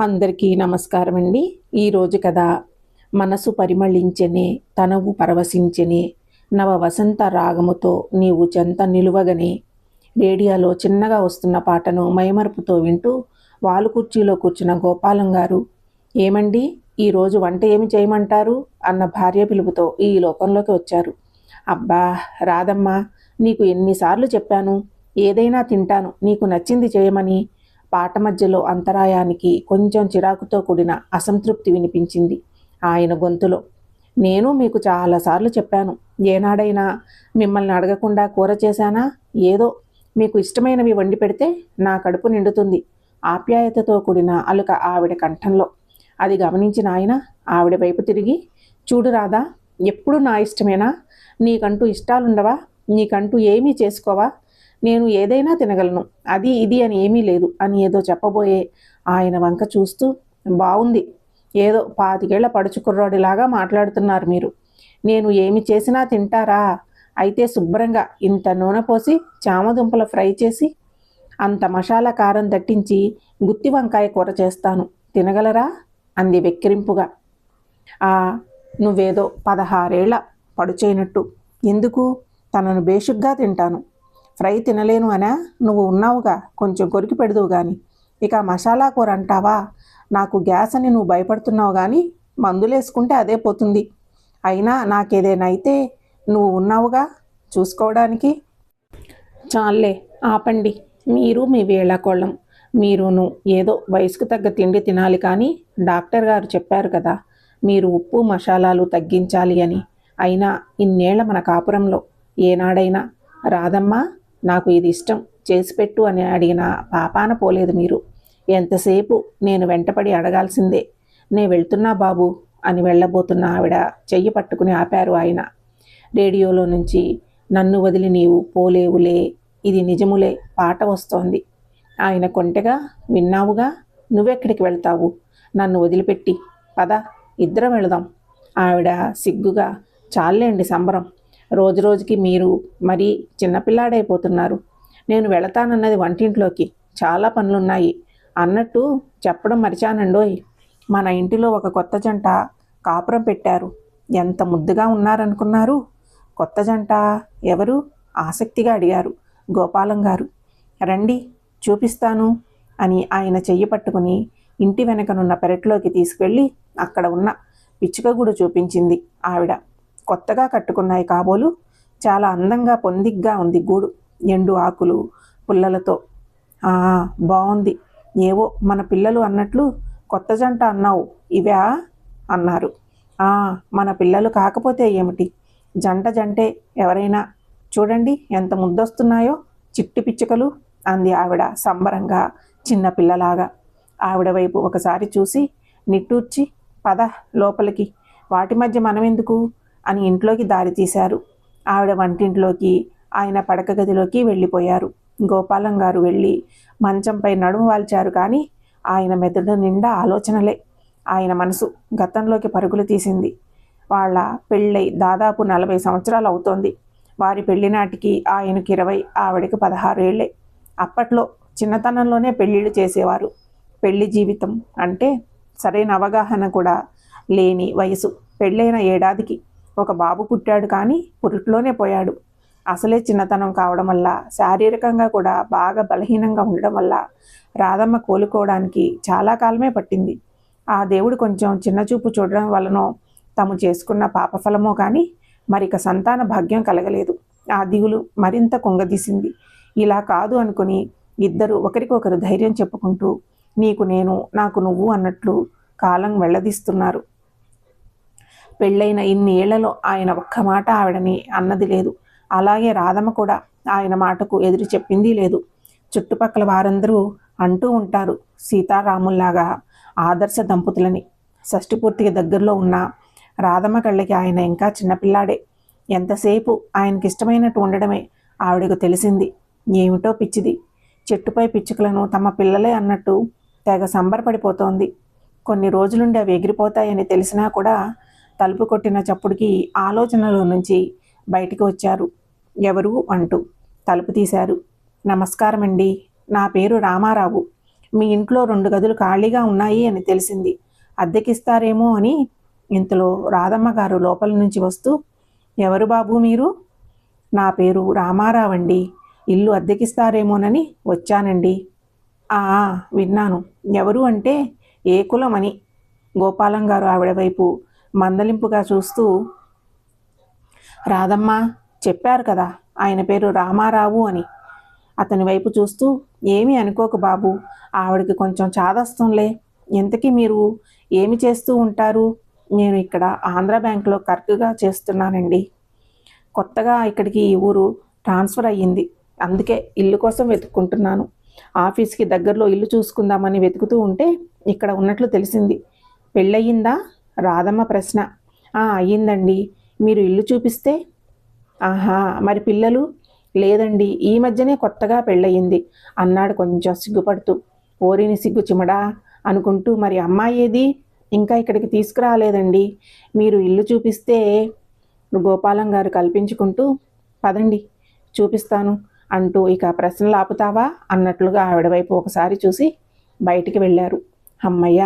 అందరికీ నమస్కారం అండి. ఈరోజు కథ మనసు పరిమళించెనే తనవు పరవశించెనే నవ వసంత రాగముతో నీవు చెంత నిలువగనే. రేడియోలో చిన్నగా వస్తున్న పాటను మైమరుపుతో వింటూ వాలు కుర్చీలో కూర్చున్న గోపాలం గారు, ఏమండి ఈరోజు వంట ఏమి చేయమంటారు అన్న భార్య పిలుపుతో ఈ లోకంలోకి వచ్చారు. అబ్బా రాదమ్మా, నీకు ఎన్నిసార్లు చెప్పాను, ఏదైనా తింటాను, నీకు నచ్చింది చేయమని. పాట మధ్యలో అంతరాయానికి కొంచెం చిరాకుతో కూడిన అసంతృప్తి వినిపించింది ఆయన గొంతులో. నేను మీకు చాలాసార్లు చెప్పాను, ఏనాడైనా మిమ్మల్ని అడగకుండా కూర చేశానా? ఏదో మీకు ఇష్టమైనవి వండి పెడితే నా కడుపు నిండుతుంది. ఆప్యాయతతో కూడిన అలుక ఆవిడ కంఠంలో. అది గమనించిన ఆయన ఆవిడ వైపు తిరిగి, చూడు రాదా, ఎప్పుడు నా ఇష్టమేనా? నీకంటూ ఇష్టాలుండవా? నీకంటూ ఏమీ చేసుకోవా? నేను ఏదైనా తినగలను, అది ఇది అని ఏమీ లేదు అని ఏదో చెప్పబోయే ఆయన వంక చూస్తూ, బాగుంది, ఏదో 25 ఏళ్ల పడుచుకుర్రాడిలాగా మాట్లాడుతున్నారు మీరు. నేను ఏమి చేసినా తింటారా? అయితే శుభ్రంగా ఇంత నూనె పోసి చామదుంపల ఫ్రై చేసి అంత మసాలా కారం దట్టించి గుత్తి వంకాయ కూర చేస్తాను, తినగలరా అంది వెక్కిరింపుగా. ఆ నువ్వేదో 16 ఏళ్ల పడుచైనట్టు. ఎందుకు? తనను బేషుగ్గా తింటాను. ఫ్రై తినలేను అనా? నువ్వు ఉన్నావుగా, కొంచెం కొరికి పెడదువు గాని. ఇక మసాలా కూర అంటావా? నాకు గ్యాస్ అని నువ్వు భయపడుతున్నావు కానీ మందులేసుకుంటే అదే పోతుంది. అయినా నాకేదైనా అయితే నువ్వు ఉన్నావుగా చూసుకోవడానికి. చాలే ఆపండి, మీరు మీ వేళాకోళం. మీరును ఏదో వయసుకు తగ్గ తిండి తినాలి కానీ డాక్టర్ గారు చెప్పారు కదా, మీరు ఉప్పు మసాలాలు తగ్గించాలి అని. అయినా ఇన్నేళ్ల మన కాపురంలో ఏనాడైనా రాదమ్మా నాకు ఇది ఇష్టం చేసిపెట్టు అని అడిగిన పాపాన పోలేదు మీరు. ఎంతసేపు నేను వెంటపడి అడగాల్సిందే. నే వెళ్తున్నా బాబు అని వెళ్ళబోతున్న ఆవిడ చెయ్యి పట్టుకుని ఆపారు ఆయన. రేడియోలో నుంచి నన్ను వదిలి నీవు పోలేవులే, ఇది నిజములే పాట వస్తోంది. ఆయన కొంటెగా, విన్నావుగా, నువ్వెక్కడికి వెళ్తావు నన్ను వదిలిపెట్టి? పద ఇద్దరం వెళదాం. ఆవిడ సిగ్గుగా, చాలేండి సంబరం, రోజు రోజుకి మీరు మరీ చిన్నపిల్లాడైపోతున్నారు. నేను వెళతానన్నది వంటింట్లోకి, చాలా పనులున్నాయి. అన్నట్టు చెప్పడం మరిచానండోయ్, మన ఇంటిలో ఒక కొత్త జంట కాపురం పెట్టారు. ఎంత ముద్దుగా ఉన్నారనుకున్నారు? కొత్త జంట ఎవరు? ఆసక్తిగా అడిగారు గోపాలం గారు. రండి చూపిస్తాను అని ఆయన చెయ్యి పట్టుకుని ఇంటి వెనకనున్న పెరట్లోకి తీసుకెళ్ళి అక్కడ ఉన్న పిచ్చుకగూడు చూపించింది ఆవిడ. కొత్తగా కట్టుకున్నాయి కాబోలు. చాలా అందంగా పొందిగ్గా ఉంది గూడు, ఎండు ఆకులు పుల్లలతో. బాగుంది. ఏవో మన పిల్లలు అన్నట్లు కొత్త జంట అన్నావు, ఇవా అన్నారు. మన పిల్లలు కాకపోతే ఏమిటి, జంట జంటే ఎవరైనా. చూడండి ఎంత ముద్దొస్తున్నాయో చిట్టి పిచ్చుకలు అంది ఆవిడ సంబరంగా, చిన్న పిల్లలాగా. ఆవిడ వైపు ఒకసారి చూసి నిట్టూర్చి, పద లోపలికి, వాటి మధ్య మనమెందుకు అని ఇంట్లోకి దారి తీశారు. ఆవిడ వంటింట్లోకి, ఆయన పడక గదిలోకి వెళ్ళిపోయారు. గోపాలం గారు వెళ్ళి మంచంపై నడుము వాల్చారు కానీ ఆయన మెదడు నిండా ఆలోచనలే. ఆయన మనసు గతంలోకి పరుగులు తీసింది. వాళ్ళ పెళ్ళై దాదాపు 40 సంవత్సరాలు అవుతోంది. వారి పెళ్లినాటికి ఆయనకి 20, ఆవిడకి 16 ఏళ్లే. అప్పట్లో చిన్నతనంలోనే పెళ్ళిళ్ళు చేసేవారు. పెళ్లి జీవితం అంటే సరైన అవగాహన కూడా లేని వయసు. పెళ్ళైన ఏడాదికి ఒక బాబు పుట్టాడు కానీ పురిట్లోనే పోయాడు. అసలే చిన్నతనం కావడం వల్ల, శారీరకంగా కూడా బాగా బలహీనంగా ఉండడం వల్ల రాధమ్మ కోలుకోవడానికి చాలా కాలమే పట్టింది. ఆ దేవుడు కొంచెం చిన్నచూపు చూడడం వలనో తాము చేసుకున్న పాపఫలమో కానీ మరిక సంతాన భాగ్యం కలగలేదు. ఆ దిగులు మరింత కుంగదీసింది. ఇలా కాదు అనుకుని ఇద్దరు ఒకరికొకరు ధైర్యం చెప్పుకుంటూ నీకు నేను, నాకు నువ్వు అన్నట్లు కాలం వెళ్ళదీస్తున్నారు. పెళ్ళైన ఇన్ని ఏళ్లలో ఆయన ఒక్క మాట ఆవిడని అన్నది లేదు. అలాగే రాధమ్మ కూడా ఆయన మాటకు ఎదురు చెప్పింది లేదు. చుట్టుపక్కల వారందరూ అంటూ ఉంటారు, సీతారాముల్లాగా ఆదర్శ దంపతులని. షష్ఠిపూర్తికి దగ్గరలో ఉన్న రాధమ్మ కళ్ళకి ఆయన ఇంకా చిన్నపిల్లాడే. ఎంతసేపు ఆయనకి ఇష్టమైనట్టు ఉండడమే ఆవిడకు తెలిసింది. ఏమిటో పిచ్చిది, చెట్టుపై పిచ్చుకలను తమ పిల్లలే అన్నట్టు తెగ సంబరపడిపోతోంది. కొన్ని రోజులుండి అవి ఎగిరిపోతాయని తెలిసినా కూడా తలుపు కొట్టిన చప్పుడుకి ఆలోచనలో నుంచి బయటికి వచ్చారు. ఎవరు అంటూ తలుపు తీశారు. నమస్కారం అండి, నా పేరు రామారావు. మీ ఇంట్లో 2 గదులు ఖాళీగా ఉన్నాయి అని తెలిసింది. అద్దెకిస్తారేమో అని. ఇంతలో రాధమ్మ గారు లోపల నుంచి వస్తూ, ఎవరు బాబు మీరు? నా పేరు రామారావండి. ఇల్లు అద్దెకిస్తారేమోనని వచ్చానండి. ఆ విన్నాను. ఎవరు అంటే ఏ కులం అని గోపాలం గారు ఆవిడ వైపు మందలింపుగా చూస్తూ, రాధమ్మ చెప్పారు కదా ఆయన పేరు రామారావు అని. అతని వైపు చూస్తూ, ఏమీ అనుకోకు బాబు, ఆవిడకి కొంచెం చాదస్తంలే. ఇంతకీ మీరు ఏమి చేస్తూ ఉంటారు? నేను ఇక్కడ ఆంధ్ర బ్యాంకులో క్లర్క్గా చేస్తున్నానండి. కొత్తగా ఇక్కడికి ఈ ఊరు ట్రాన్స్ఫర్ అయ్యింది. అందుకే ఇల్లు కోసం వెతుక్కుంటున్నాను. ఆఫీస్కి దగ్గరలో ఇల్లు చూసుకుందామని వెతుకుతూ ఉంటే ఇక్కడ ఉన్నట్లు తెలిసింది. పెళ్ళయిందా? రాధమ్మ ప్రశ్న. అయ్యిందండి. మీరు ఇల్లు చూపిస్తే? ఆహా, మరి పిల్లలు? లేదండి, ఈ మధ్యనే కొత్తగా పెళ్ళయింది అన్నాడు కొంచెం సిగ్గుపడుతూ. ఓరిని సిగ్గు చిమడా అనుకుంటూ, మరి అమ్మాయి ఏది? ఇంకా ఇక్కడికి తీసుకురాలేదండి. మీరు ఇల్లు చూపిస్తే గోపాలం గారు కల్పించుకుంటూ, పదండి చూపిస్తాను అంటూ ఇక ప్రశ్నలు ఆపుతావా అన్నట్లుగా ఆవిడ వైపు ఒకసారి చూసి బయటికి వెళ్ళారు. అమ్మయ్య,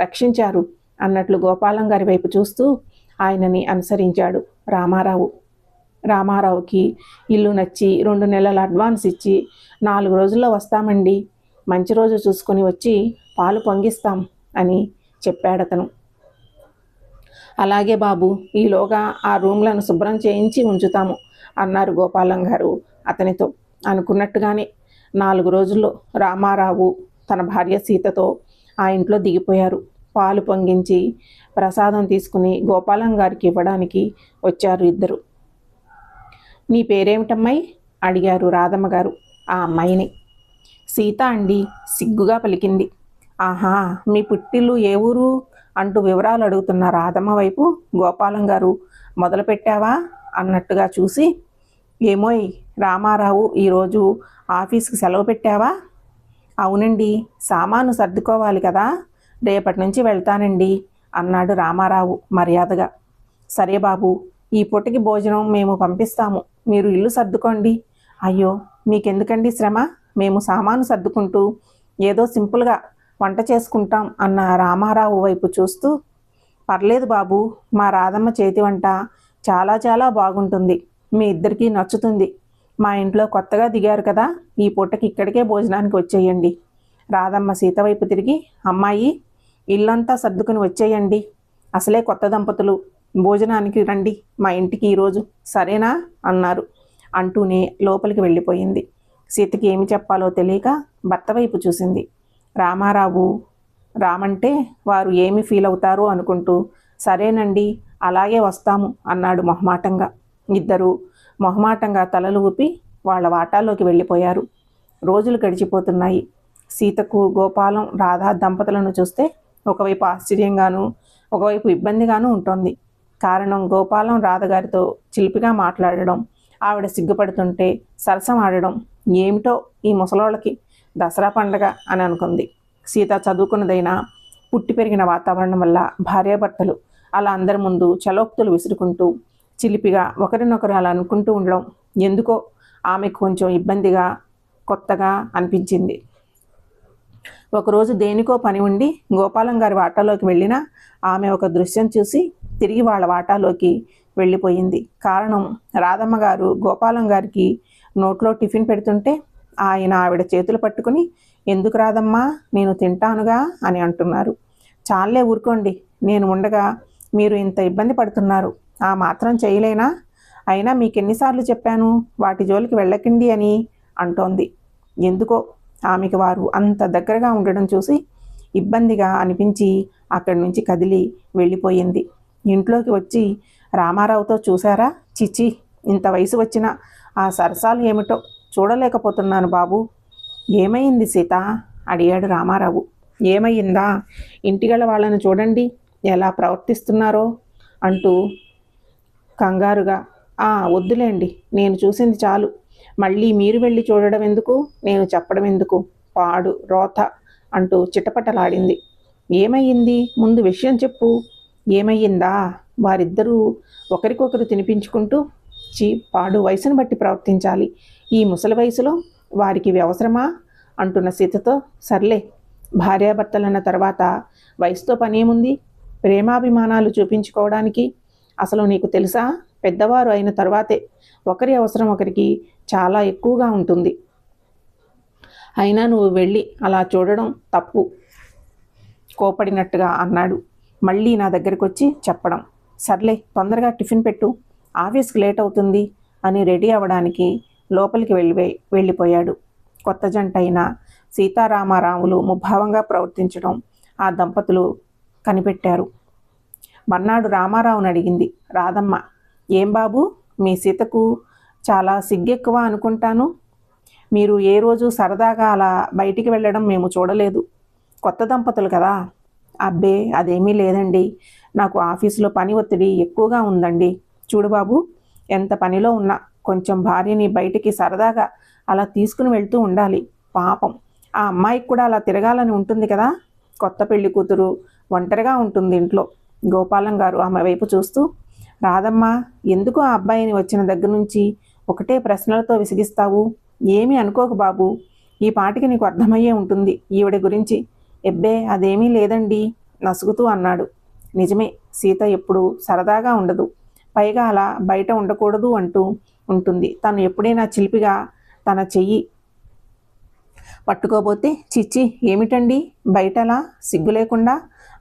రక్షించారు అన్నట్లు గోపాలం గారి వైపు చూస్తూ ఆయనని అనుసరించాడు రామారావు. రామారావుకి ఇల్లు నచ్చి 2 నెలల అడ్వాన్స్ ఇచ్చి 4 రోజుల్లో వస్తామండి, మంచి రోజు చూసుకొని వచ్చి పాలు పొంగిస్తాం అని చెప్పాడతను. అలాగే బాబు, ఈలోగా ఆ రూమ్లను శుభ్రం చేయించి ఉంచుతాము అన్నారు గోపాలం గారు అతనితో. అనుకున్నట్టుగానే 4 రోజుల్లో రామారావు తన భార్య సీతతో ఆ ఇంట్లో దిగిపోయారు. పాలు పొంగించి ప్రసాదం తీసుకుని గోపాలం గారికి ఇవ్వడానికి వచ్చారు ఇద్దరు. నీ పేరేమిటమ్మాయి అడిగారు రాధమ్మ గారు ఆ అమ్మాయిని. సీత అండి, సిగ్గుగా పలికింది. ఆహా, మీ పుట్టిల్లు ఏ ఊరు అంటూ వివరాలు అడుగుతున్న రాధమ్మ వైపు గోపాలం గారు మొదలుపెట్టావా అన్నట్టుగా చూసి, ఏమోయ్ రామారావు, ఈరోజు ఆఫీస్కి సెలవు పెట్టావా? అవునండి, సామాను సర్దుకోవాలి కదా, రేపటి నుంచి వెళ్తానండి అన్నాడు రామారావు మర్యాదగా. సరే బాబు, ఈ పూటకి భోజనం మేము పంపిస్తాము, మీరు ఇల్లు సర్దుకోండి. అయ్యో, మీకెందుకండి శ్రమ, మేము సామాను సర్దుకుంటూ ఏదో సింపుల్గా వంట చేసుకుంటాం అన్న రామారావు వైపు చూస్తూ, పర్లేదు బాబు, మా రాధమ్మ చేతి వంట చాలా చాలా బాగుంటుంది, మీ ఇద్దరికీ నచ్చుతుంది. మా ఇంట్లో కొత్తగా దిగారు కదా, ఈ పూటకి ఇక్కడికే భోజనానికి వచ్చేయండి. రాధమ్మ సీత వైపు తిరిగి, అమ్మాయి ఇల్లంతా సర్దుకుని వచ్చేయండి, అసలే కొత్త దంపతులు, భోజనానికి రండి మా ఇంటికి ఈరోజు, సరేనా అన్నారు. అంటూనే లోపలికి వెళ్ళిపోయింది. సీతకి ఏమి చెప్పాలో తెలియక భర్త వైపు చూసింది. రామారావు రామంటే వారు ఏమి ఫీల్ అవుతారో అనుకుంటూ, సరేనండి అలాగే వస్తాము అన్నాడు మొహమాటంగా. ఇద్దరూ మొహమాటంగా తలలు ఊపి వాళ్ళ వాటాల్లోకి వెళ్ళిపోయారు. రోజులు గడిచిపోతున్నాయి. సీతకు గోపాలం రాధా దంపతులను చూస్తే ఒకవైపు ఆశ్చర్యంగాను, ఒకవైపు ఇబ్బందిగాను ఉంటుంది. కారణం, గోపాలం రాధగారితో చిలిపిగా మాట్లాడడం, ఆవిడ సిగ్గుపడుతుంటే సరసం ఆడడం, ఏమిటో ఈ ముసలోళ్ళకి దసరా పండగ అని అనుకుంది. సీత చదువుకున్నదైనా పుట్టి పెరిగిన వాతావరణం వల్ల భార్యాభర్తలు అలా అందరి ముందు చలోక్తులు విసురుకుంటూ చిలిపిగా ఒకరినొకరు అలా అనుకుంటూ ఉండడం ఎందుకో ఆమెకు కొంచెం ఇబ్బందిగా, కొత్తగా అనిపించింది. ఒకరోజు దేనికో పని ఉండి గోపాలం గారి వాటాలోకి వెళ్ళినా ఆమె ఒక దృశ్యం చూసి తిరిగి వాళ్ళ వాటాలోకి వెళ్ళిపోయింది. కారణం, రాధమ్మ గారు గోపాలం గారికి నోట్లో టిఫిన్ పెడుతుంటే ఆయన ఆవిడ చేతులు పట్టుకుని, ఎందుకు రాదమ్మా, నేను తింటానుగా అని అంటున్నారు. చాలే ఊరుకోండి, నేను ఉండగా మీరు ఇంత ఇబ్బంది పడుతున్నారు, ఆ మాత్రం చేయలేనా? అయినా మీకెన్నిసార్లు చెప్పాను వాటి జోలికి వెళ్ళకండి అని అంటోంది. ఎందుకో ఆమెకి వారు అంత దగ్గరగా ఉండడం చూసి ఇబ్బందిగా అనిపించి అక్కడి నుంచి కదిలి వెళ్ళిపోయింది. ఇంట్లోకి వచ్చి రామారావుతో, చూసారా, చిచి, ఇంత వయసు వచ్చిన ఆ సరసాలు ఏమిటో చూడలేకపోతున్నాను బాబు. ఏమైంది సీత అడిగాడు రామారావు. ఏమయ్యిందా, ఇంటిగల వాళ్ళను చూడండి ఎలా ప్రవర్తిస్తున్నారో అంటూ కంగారుగా. వద్దులేండి, నేను చూసింది చాలు, మళ్ళీ మీరు వెళ్ళి చూడడం ఎందుకు, నేను చెప్పడం ఎందుకు, పాడు రోత అంటూ చిటపటలాడింది. ఏమయ్యింది, ముందు విషయం చెప్పు. ఏమయ్యిందా, వారిద్దరూ ఒకరికొకరు తినిపించుకుంటూ, పాడు వయసును బట్టి ప్రవర్తించాలి, ఈ ముసలి వయసులో వారికి అవసరమా అంటున్న సీతతో, సర్లే భార్యాభర్తలన్న తర్వాత వయసుతో పనేముంది? ప్రేమాభిమానాలు చూపించుకోవడానికి. అసలు నీకు తెలుసా, పెద్దవారు అయిన తర్వాతే ఒకరి అవసరం ఒకరికి చాలా ఎక్కువగా ఉంటుంది. అయినా నువ్వు వెళ్ళి అలా చూడడం తప్పు, కోపడినట్టుగా అన్నాడు. మళ్ళీ నా దగ్గరికి వచ్చి చెప్పడం. సర్లే, తొందరగా టిఫిన్ పెట్టు, ఆఫీస్కి లేట్ అవుతుంది అని రెడీ అవ్వడానికి లోపలికి వెళ్ళిపోయాడు. కొత్త జంట అయిన సీతారామారావులు ముభావంగా ప్రవర్తించడం ఆ దంపతులు కనిపెట్టారు. మర్నాడు రామారావుని అడిగింది రాధమ్మ. ఏం బాబు, మీ సీతకు చాలా సిగ్గెక్కువ అనుకుంటాను. మీరు ఏ రోజు సరదాగా అలా బయటికి వెళ్ళడం మేము చూడలేదు. కొత్త దంపతులు కదా. అబ్బే, అదేమీ లేదండి, నాకు ఆఫీసులో పని ఒత్తిడి ఎక్కువగా ఉందండి. చూడు బాబు, ఎంత పనిలో ఉన్నా కొంచెం భార్యని బయటికి సరదాగా అలా తీసుకుని వెళ్తూ ఉండాలి. పాపం, ఆ అమ్మాయికి కూడా అలా తిరగాలని ఉంటుంది కదా. కొత్త పెళ్లి కూతురు ఒంటరిగా ఉంటుంది ఇంట్లో. గోపాలం గారు ఆమె వైపు చూస్తూ, రాధమ్మ, ఎందుకు ఆ అబ్బాయిని వచ్చిన దగ్గర నుంచి ఒకటే ప్రశ్నలతో విసిగిస్తావు? ఏమీ అనుకోకు బాబు, ఈ పాటికి నీకు అర్థమయ్యే ఉంటుంది ఈవిడ గురించి. ఎబ్బే, అదేమీ లేదండి నసుగుతూ అన్నాడు. నిజమే, సీత ఎప్పుడు సరదాగా ఉండదు, పైగా అలా బయట ఉండకూడదు అంటూ ఉంటుంది. తను ఎప్పుడైనా చిలిపిగా తన చెయ్యి పట్టుకోబోతే, చిచ్చి ఏమిటండి బయటలా సిగ్గు లేకుండా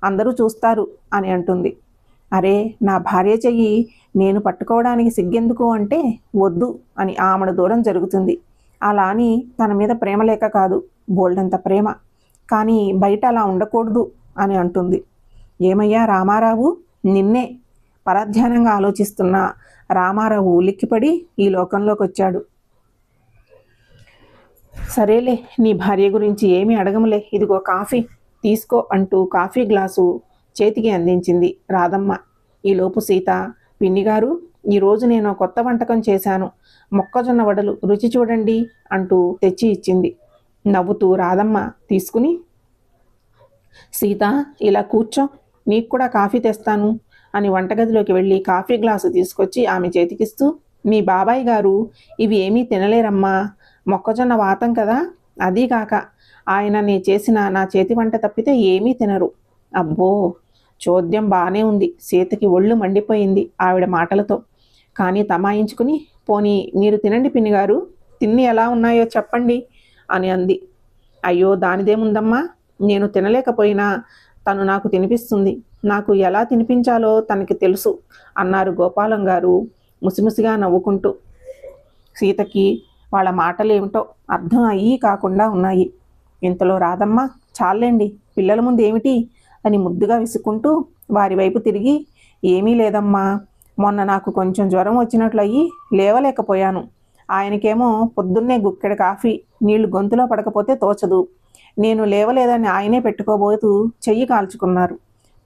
అందరూ చూస్తారు అని అంటుంది. అరే, నా భార్య చెయ్యి నేను పట్టుకోవడానికి సిగ్గెందుకు అంటే వద్దు అని ఆమెను దూరం జరుగుతుంది. అలా అని తన మీద ప్రేమ లేక కాదు, బోల్డంత ప్రేమ, కానీ బయట అలా ఉండకూడదు అని అంటుంది. ఏమయ్యా రామారావు, నిన్నే పరధ్యానంగా ఆలోచిస్తున్న రామారావు ఉలిక్కిపడి ఈ లోకంలోకి వచ్చాడు. సరేలే, నీ భార్య గురించి ఏమీ అడగములే, ఇదిగో కాఫీ తీసుకో అంటూ కాఫీ గ్లాసు చేతికి అందించింది రాధమ్మ. ఈలోపు సీత, పిన్నిగారు, ఈరోజు నేను కొత్త వంటకం చేశాను, మొక్కజొన్న వడలు, రుచి చూడండి అంటూ తెచ్చి ఇచ్చింది. నవ్వుతూ రాధమ్మ తీసుకుని, సీత ఇలా కూర్చో, నీకు కూడా కాఫీ తెస్తాను అని వంటగదిలోకి వెళ్ళి కాఫీ గ్లాసు తీసుకొచ్చి ఆమె చేతికిస్తూ, మీ బాబాయ్ గారు ఇవి ఏమీ తినలేరమ్మా, మొక్కజొన్న వాతం కదా, అదీ కాక ఆయన నీ చేసిన నా చేతి వంట తప్పితే ఏమీ తినరు. అబ్బో, చోద్యం బాగానే ఉంది. సీతకి ఒళ్ళు మండిపోయింది ఆవిడ మాటలతో. కానీ తమాయించుకుని, పోనీ మీరు తినండి పిన్నిగారు, తిన్ని ఎలా ఉన్నాయో చెప్పండి అని అంది. అయ్యో, దానిదేముందమ్మా, నేను తినలేకపోయినా తను నాకు తినిపిస్తుంది, నాకు ఎలా తినిపించాలో తనకి తెలుసు అన్నారు గోపాలం గారు ముసిముసిగా నవ్వుకుంటూ. సీతకి వాళ్ళ మాటలేమిటో అర్థం అయ్యి కాకుండా ఉన్నాయి. ఇంతలో రాధమ్మ, చాలండి, పిల్లల ముందు ఏమిటి అని ముద్దుగా విసుక్కుంటూ వారి వైపు తిరిగి, ఏమీ లేదమ్మా, మొన్న నాకు కొంచెం జ్వరం వచ్చినట్లు అయ్యి లేవలేకపోయాను. ఆయనకేమో పొద్దున్నే గుక్కెడ కాఫీ నీళ్లు గొంతులో పడకపోతే తోచదు. నేను లేవలేదని ఆయనే పెట్టుకోబోతూ చెయ్యి కాల్చుకున్నారు.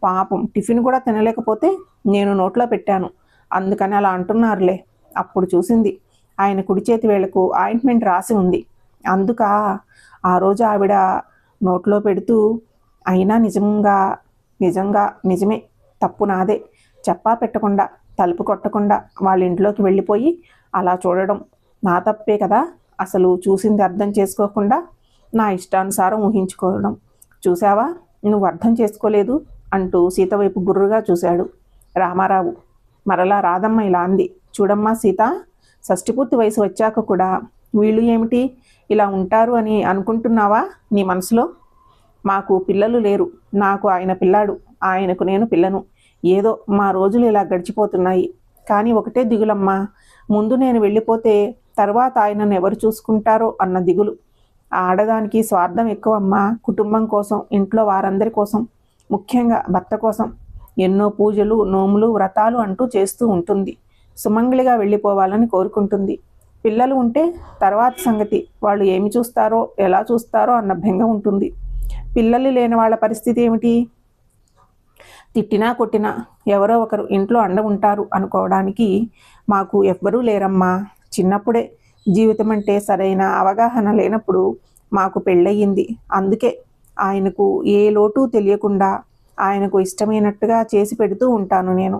పాపం, టిఫిన్ కూడా తినలేకపోతే నేను నోట్లో పెట్టాను, అందుకని అలా అంటున్నారులే. అప్పుడు చూసింది, ఆయన కుడి చేతి వేళ్లకు ఆయింట్మెంట్ రాసి ఉంది. అందుక ఆ రోజు ఆవిడ నోట్లో పెడుతూ, అయినా నిజమే, తప్పు నాదే, చెప్పా పెట్టకుండా తలుపు కొట్టకుండా వాళ్ళ ఇంట్లోకి వెళ్ళిపోయి అలా చూడడం నా తప్పే కదా. అసలు చూసింది అర్థం చేసుకోకుండా నా ఇష్టానుసారం ఊహించుకోవడం. చూసావా, నువ్వు అర్థం చేసుకోలేదు అంటూ సీత వైపు గుర్రుగా చూశాడు రామారావు. మరలా రాధమ్మ ఇలా అంది, చూడమ్మా సీత, షష్టిపూర్తి వయసు వచ్చాక కూడా వీళ్ళు ఏమిటి ఇలా ఉంటారు అని అనుకుంటున్నావా నీ మనసులో? మాకు పిల్లలు లేరు, నాకు ఆయన పిల్లాడు, ఆయనకు నేను పిల్లను. ఏదో మా రోజులు ఇలా గడిచిపోతున్నాయి. కానీ ఒకటే దిగులమ్మా, ముందు నేను వెళ్ళిపోతే తర్వాత ఆయనను ఎవరు చూసుకుంటారో అన్న దిగులు. ఆడదానికి స్వార్థం ఎక్కువమ్మా. కుటుంబం కోసం, ఇంట్లో వారందరి కోసం, ముఖ్యంగా భర్త కోసం ఎన్నో పూజలు, నోములు, వ్రతాలు అంటూ చేస్తూ ఉంటుంది. సుమంగళిగా వెళ్ళిపోవాలని కోరుకుంటుంది. పిల్లలు ఉంటే తర్వాత సంగతి, వాళ్ళు ఏమి చూస్తారో ఎలా చూస్తారో అన్న బెంగ ఉంటుంది. పిల్లలు లేని వాళ్ళ పరిస్థితి ఏమిటి? తిట్టినా కొట్టినా ఎవరో ఒకరు ఇంట్లో అండ ఉంటారు అనుకోవడానికి మాకు ఎవ్వరూ లేరమ్మా. చిన్నప్పుడే జీవితం అంటే సరైన అవగాహన లేనప్పుడు మాకు పెళ్ళయింది. అందుకే ఆయనకు ఏ లోటు తెలియకుండా ఆయనకు ఇష్టమైనట్టుగా చేసి పెడుతూ ఉంటాను నేను.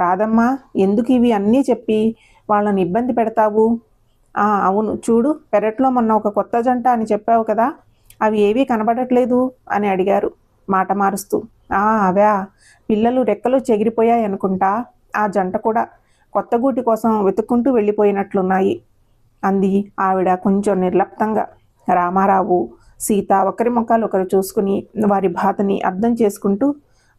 రాధమ్మ, ఎందుకు ఇవి అన్నీ చెప్పి వాళ్ళని ఇబ్బంది పెడతావు? అవును, చూడు, పెరట్లో మొన్న ఒక కొత్త జంట అని చెప్పావు కదా, అవి ఏవీ కనబడట్లేదు అని అడిగారు మాట మారుస్తూ. అవా, పిల్లలు రెక్కలు చెగిరిపోయాయనుకుంటా. ఆ జంట కూడా కొత్త గూటి కోసం వెతుక్కుంటూ వెళ్ళిపోయినట్లున్నాయి అంది ఆవిడ కొంచెం నిర్లిప్తంగా. రామారావు, సీత ఒకరి ముఖాలు ఒకరు చూసుకుని వారి బాధని అర్థం చేసుకుంటూ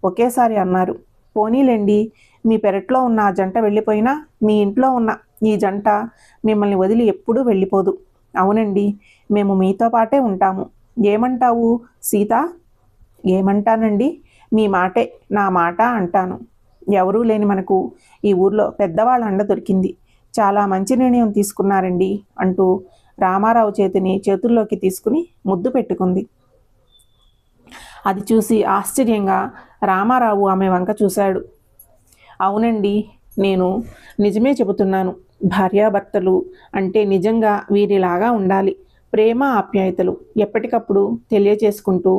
ఒకేసారి అన్నారు. పోనీలేండి, మీ పెరట్లో ఉన్న ఆ జంట వెళ్ళిపోయినా మీ ఇంట్లో ఉన్న ఈ జంట మిమ్మల్ని వదిలి ఎప్పుడూ వెళ్ళిపోదు. అవునండి, మేము మీతో పాటే ఉంటాము. ఏమంటావు సీత? ఏమంటానండి, మీ మాటే నా మాట అంటాను. ఎవరూ లేని మనకు ఈ ఊర్లో పెద్దవాళ్ళ అండ దొరికింది. చాలా మంచి నిర్ణయం తీసుకున్నారండి అంటూ రామారావు చేతిని చేతుల్లోకి తీసుకుని ముద్దు పెట్టుకుంది. అది చూసి ఆశ్చర్యంగా రామారావు ఆమె వంక చూశాడు. అవునండి, నేను నిజమే చెబుతున్నాను. భార్యాభర్తలు అంటే నిజంగా వీరిలాగా ఉండాలి. ప్రేమ ఆప్యాయతలు ఎప్పటికప్పుడు తెలియచేసుకుంటూ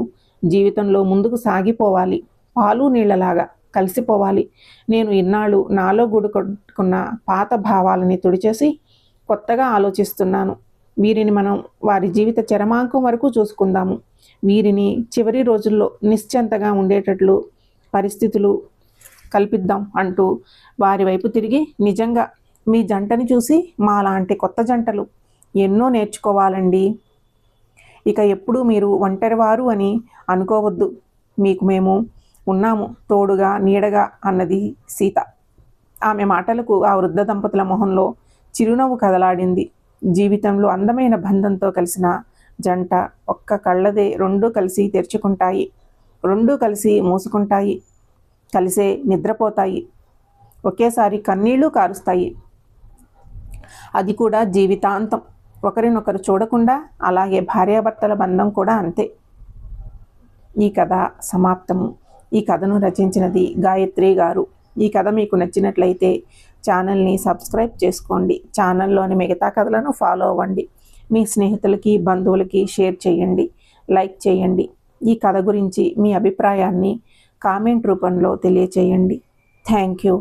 జీవితంలో ముందుకు సాగిపోవాలి. పాలు నీళ్లలాగా కలిసిపోవాలి. నేను ఇన్నాళ్ళు నాలో గూడు కట్టుకున్న పాత భావాలని తుడిచేసి కొత్తగా ఆలోచిస్తున్నాను. వీరిని మనం వారి జీవిత చరమాంకం వరకు చూసుకుందాము. వీరిని చివరి రోజుల్లో నిశ్చింతగా ఉండేటట్లు పరిస్థితులు కల్పిద్దాం అంటూ వారి వైపు తిరిగి, నిజంగా మీ జంటని చూసి మాలాంటి కొత్త జంటలు ఎన్నో నేర్చుకోవాలండి. ఇక ఎప్పుడూ మీరు ఒంటరివారు అని అనుకోవద్దు. మీకు మేము ఉన్నాము తోడుగా నీడగా అన్నది సీత. ఆమె మాటలకు ఆ వృద్ధ దంపతుల మొహంలో చిరునవ్వు కదలాడింది. జీవితంలో అందమైన బంధంతో కలిసిన జంట ఒక్క కళ్ళదే రెండూ కలిసి తెరుచుకుంటాయి, రెండూ కలిసి మూసుకుంటాయి, కలిసే నిద్రపోతాయి, ఒకేసారి కన్నీళ్లు కారుస్తాయి. అది కూడా జీవితాంతం. ఒకరినొకరు చూడకుండా. అలాగే భార్యాభర్తల బంధం కూడా అంతే. ఈ కథ సమాప్తము. ఈ కథను రచించినది గాయత్రి గారు. ఈ కథ మీకు నచ్చినట్లయితే ఛానల్ని సబ్స్క్రైబ్ చేసుకోండి. ఛానల్లోని మిగతా కథలను ఫాలో అవ్వండి. మీ స్నేహితులకి బంధువులకి షేర్ చేయండి, లైక్ చేయండి. ఈ కథ గురించి మీ అభిప్రాయాన్ని కామెంట్ రూపంలో తెలియచేయండి. Thank you.